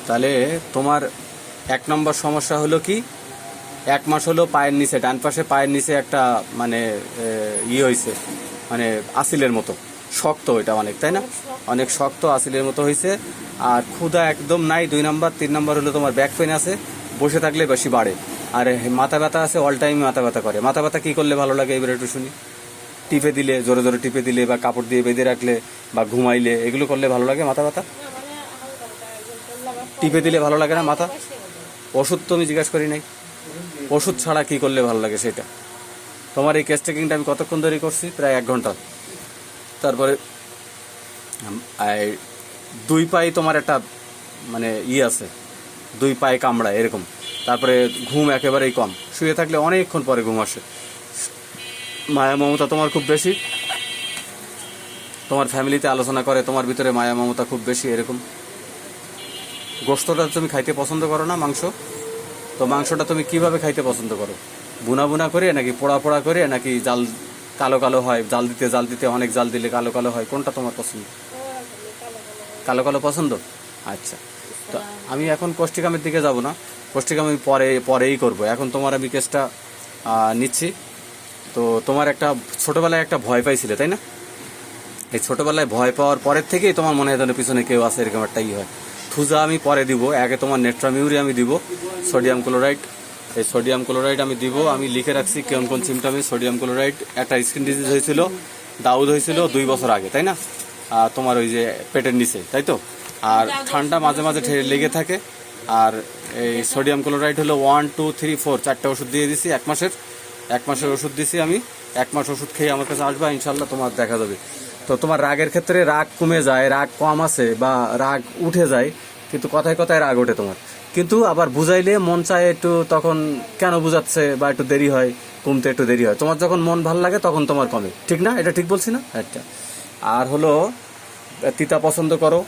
তাহলে তোমার 1 নম্বর সমস্যা হলো কি, 1 মাস হলো পায়ের নিচে, ডান পাশে পায়ের নিচে একটা মানে হয়েছে, মানে আসিলের মতো শক্ত, এটা অনেক, তাই না? অনেক শক্ত আসিলের মতো হয়েছে। আর ক্ষুধা একদম নাই 2 নম্বর। 3 নম্বর হলো তোমার ব্যাক পেন আছে, বসে থাকলে বেশি বাড়ে। আর মাথা ব্যথা আছে, অল টাইম মাথা ব্যথা করে। মাথা ব্যথা কী করলে ভালো লাগে এবার একটু শুনি। টিপে দিলে, জোরে জোরে টিপে দিলে, বা কাপড় দিয়ে বেঁধে রাখলে, বা ঘুমাইলে, এগুলো করলে ভালো লাগে মাথা ব্যথা? টিপে দিলে ভালো লাগে না মাথা? ওষুধ তো আমি জিজ্ঞাসা করি নাই, ওষুধ ছাড়া কি করলে ভালো লাগে সেটা। তোমার এই কেস টেকিংটা আমি কতক্ষণ ধরে করছি? প্রায় 1 ঘন্টা। তারপরে 2 পায়ে তোমার একটা মানে আছে, 2 পায়ে কামড়ায় এরকম। তারপরে ঘুম একেবারেই কম, শুয়ে থাকলে অনেকক্ষণ পরে ঘুম আসে। মায়া মমতা তোমার খুব বেশি, তোমার ফ্যামিলিতে আলোচনা করে তোমার ভিতরে মায়া মমতা খুব বেশি এরকম। গোশতটা তুমি খাইতে পছন্দ করো না, মাংস? তো মাংসটা তুমি কিভাবে খাইতে পছন্দ করো? বুনা বুনা করে, নাকি পোড়া পোড়া করে, নাকি জাল কালো কালো হয়, জাল দিতে অনেক জাল দিলে কালো কালো হয়, কোনটা তোমার পছন্দ? কালো কালো পছন্দ। আচ্ছা, তো আমি এখন কোষ্ঠিকামের দিকে যাব না, কোষ্ঠিকাম আমি পরেই করব। এখন তোমার আমি কেসটা নিচ্ছি। তো তোমার একটা ছোটবেলায় একটা ভয় পাইছিলে, তাই না? এই ছোটবেলায় ভয় পাওয়ার পরের থেকেই তোমার মনে হয় যেন পিছনে কেউ আছে, এরকম একটা হয়। থুজা আমি পরে দিব, আগে তোমার নেট্রামিউরি আমি দিব, সোডিয়াম ক্লোরাইড। এই সোডিয়াম ক্লোরাইড আমি দিব, আমি লিখে রাখছি কোন কোন সিমটমে সোডিয়াম ক্লোরাইড। একটা স্কিন ডিজিজ হয়েছিল, দাউদ হয়েছিল 2 বছর আগে, তাই না? তোমার ওই যে পেটের নিচে, তাই তো? আর ঠান্ডা মাঝে মাঝে লেগে থাকে। আর এই সোডিয়াম ক্লোরাইড হলো 1, 2, 3, 4 4টা ওষুধ দিয়ে দিছি, 1 মাসের ওষুধ দিছি আমি। 1 মাস ওষুধ খেয়ে আমার কাছে আসবা, ইনশাল্লাহ তোমার দেখা যাবে। তো তোমার রাগের ক্ষেত্রে রাগ কমে যায়, রাগ কম আছে, বা রাগ উঠে যায়, কিন্তু কথায় কথায় রাগ ওঠে তোমার। কিন্তু আবার বুঝাইলে মন চায় একটু, তখন কেন বুঝাচ্ছে, বা একটু দেরি হয়, কমতে একটু দেরি হয়। তোমার যখন মন ভালো লাগে তখন তোমার কমে, ঠিক না? এটা ঠিক বলছি না? আচ্ছা, আর হলো তিতা পছন্দ করো,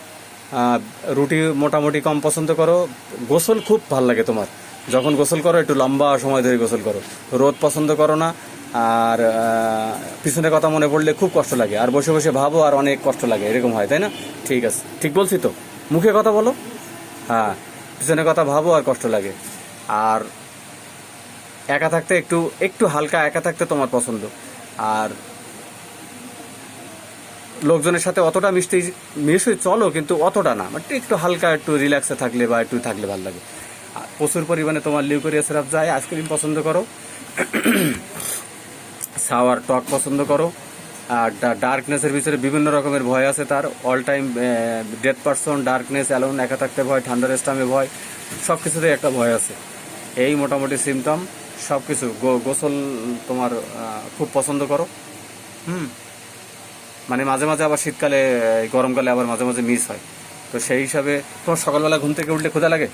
রুটি মোটামুটি কম পছন্দ করো, গোসল খুব ভালো লাগে তোমার, যখন গোসল করো একটু লম্বা সময় ধরে গোসল করো, রোদ পছন্দ করো না, আর পিছনের কথা মনে পড়লে খুব কষ্ট লাগে, আর বসে বসে ভাবো আর অনেক কষ্ট লাগে, এরকম হয়, তাই না? ঠিক আছে, ঠিক বলছি তো? মুখে কথা বলো, হ্যাঁ, পিছনের কথা ভাবো আর কষ্ট লাগে। আর একা থাকতে একটু হালকা একা থাকতে তোমার পছন্দ। আর লোকজনের সাথে অতটা মিশে চলো, কিন্তু অতটা না, মানে একটু হালকা, একটু রিল্যাক্সে থাকলে বা একটু থাকলে ভালো লাগে। আর প্রচুর পরিমাণে তোমার লিউকোরিয়া সিরাপ যায়, আইসক্রিম পছন্দ করো, সাওয়ার টক পছন্দ করো। আর ডার্কনেসের ভিতরে বিভিন্ন রকমের ভয় আছে তার, all time death person, darkness, alone, একা থাকতে ভয়, ঠান্ডার স্টামে ভয়, সব কিছুতেই একটা ভয় আছে। এই মোটামুটি সিমটম সব কিছু। গোসল তোমার খুব পছন্দ করো, মানে মাঝে মাঝে আবার শীতকালে, গরমকালে আবার মাঝে মাঝে মিস হয়। তো সেই হিসাবে তোমার সকালবেলা ঘুম থেকে উঠলে ক্ষুধা লাগে?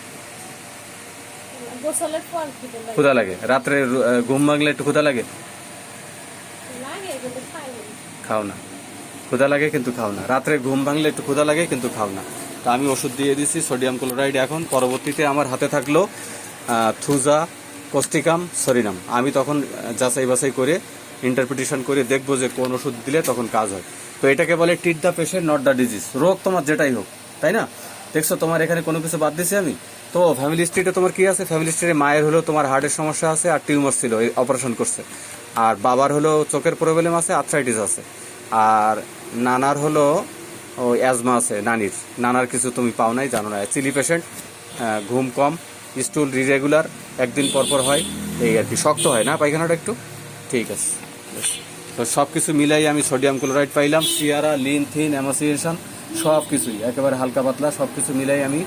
ক্ষুধা লাগে। রাত্রে ঘুম ভাঙলে একটু ক্ষুধা লাগে? খাও না। ক্ষুধা লাগে কিন্তু খাও না। রাত্রে ঘুম ভাঙলে একটু ক্ষুধা লাগে কিন্তু খাও না। তো আমি ওষুধ দিয়ে দিছি সোডিয়াম ক্লোরাইড। এখন পরবর্তীতে আমার হাতে থাকলো থুজা, কোস্টিকাম, সরিনাম। আমি তখন যাচাই বাছাই করে ইন্টারপ্রিটেশন করে দেখবো যে কোন ওষুধ দিলে তখন কাজ হয়। তো এটাকে বলে treat the patient not the disease. রোগ তোমার যেটাই হোক, তাই না? দেখছো তোমার এখানে কোনো কিছু বাদ দিছি আমি? তো ফ্যামিলি হিস্ট্রিতে তোমার কি আছে? ফ্যামিলি হিস্ট্রি মায়ের হলো তোমার হার্টের সমস্যা আছে আর টিউমার ছিল, অপারেশন করছে। আর বাবার হলো চোখের প্রবলেম আছে, আর্থ্রাইটিস আছে। আর নানার হলো ওই অ্যাজমা আছে। নানার কিছু তুমি পাও নাই, জানো না। চিলি পেশেন্ট, ঘুম কম, স্টুল রিরেগুলার, একদিন পর পর হয়, এই আর কি। শক্ত হয় না পায়খানাটা একটু? ঠিক আছে। তো সব কিছু মিলাই আমি সোডিয়াম ক্লোরাইড পাইলাম, সিয়ারা, লিন, থিন, অ্যামাসিয়েশন, সব কিছুই একেবারে হালকা পাতলা সব কিছু মিলাই আমি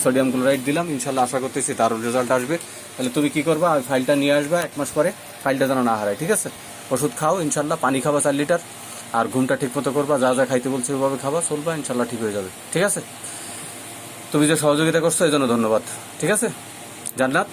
সোডিয়াম ক্লোরাইড দিলাম। ইনশাল্লাহ আশা করতেছি দারুণ রেজাল্ট আসবে। তাহলে তুমি কি করবা? ফাইলটা নিয়ে আসবা 1 মাস পরে, ফাইলটা যেন না হারায়, ঠিক আছে? ওষুধ খাও ইনশাল্লাহ, পানি খাবা 4 লিটার, আর ঘুমটা ঠিক মতো করবা, যা যা খাইতে বলছি ওভাবে খাবা, চলবা, ইনশাল্লাহ ঠিক হয়ে যাবে, ঠিক আছে? তুমি যে সহযোগিতা করছো এই জন্য ধন্যবাদ, ঠিক আছে? জান্নাত।